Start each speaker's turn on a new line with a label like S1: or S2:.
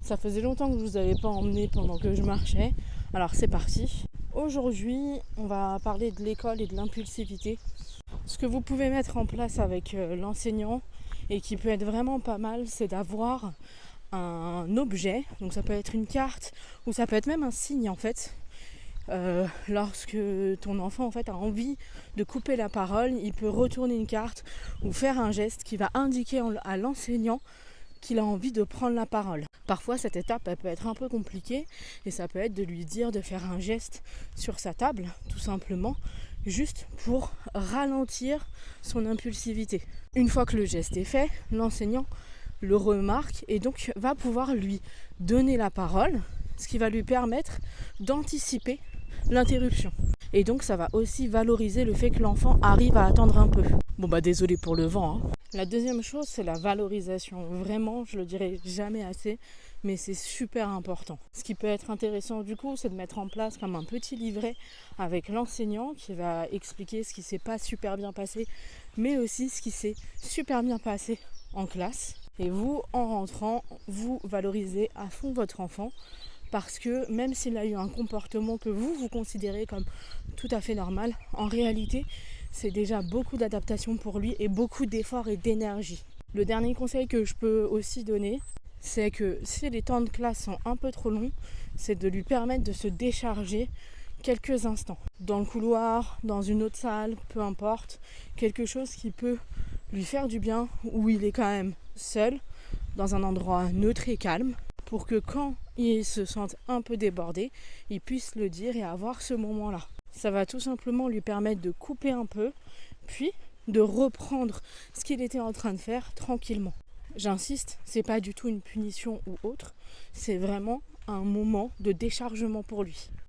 S1: Ça faisait longtemps que je vous avais pas emmené pendant que je marchais. Alors c'est parti. Aujourd'hui, on va parler de l'école et de l'impulsivité. Ce que vous pouvez mettre en place avec l'enseignant et qui peut être vraiment pas mal, c'est d'avoir un objet. Donc ça peut être une carte ou ça peut être même un signe en fait. Lorsque ton enfant en fait a envie de couper la parole, il peut retourner une carte ou faire un geste qui va indiquer à l'enseignant qu'il a envie de prendre la parole. Parfois cette étape elle peut être un peu compliquée et ça peut être de lui dire de faire un geste sur sa table tout simplement, juste pour ralentir son impulsivité. Une fois que le geste est fait, l'enseignant le remarque et donc va pouvoir lui donner la parole, ce qui va lui permettre d'anticiper l'interruption. Et donc ça va aussi valoriser le fait que l'enfant arrive à attendre un peu. Bon bah désolé pour le vent. La deuxième chose, c'est la valorisation. Vraiment, je le dirai jamais assez, mais c'est super important. Ce qui peut être intéressant du coup, c'est de mettre en place comme un petit livret avec l'enseignant qui va expliquer ce qui s'est pas super bien passé, mais aussi ce qui s'est super bien passé en classe. Et vous, en rentrant, vous valorisez à fond votre enfant parce que même s'il a eu un comportement que vous considérez comme tout à fait normal, en réalité, c'est déjà beaucoup d'adaptation pour lui et beaucoup d'efforts et d'énergie. Le dernier conseil que je peux aussi donner, c'est que si les temps de classe sont un peu trop longs, c'est de lui permettre de se décharger quelques instants. Dans le couloir, dans une autre salle, peu importe, quelque chose qui peut lui faire du bien, où il est quand même seul, dans un endroit neutre et calme, pour que quand il se sente un peu débordé, il puisse le dire et avoir ce moment-là. Ça va tout simplement lui permettre de couper un peu, puis de reprendre ce qu'il était en train de faire tranquillement. J'insiste, c'est pas du tout une punition ou autre, c'est vraiment un moment de déchargement pour lui.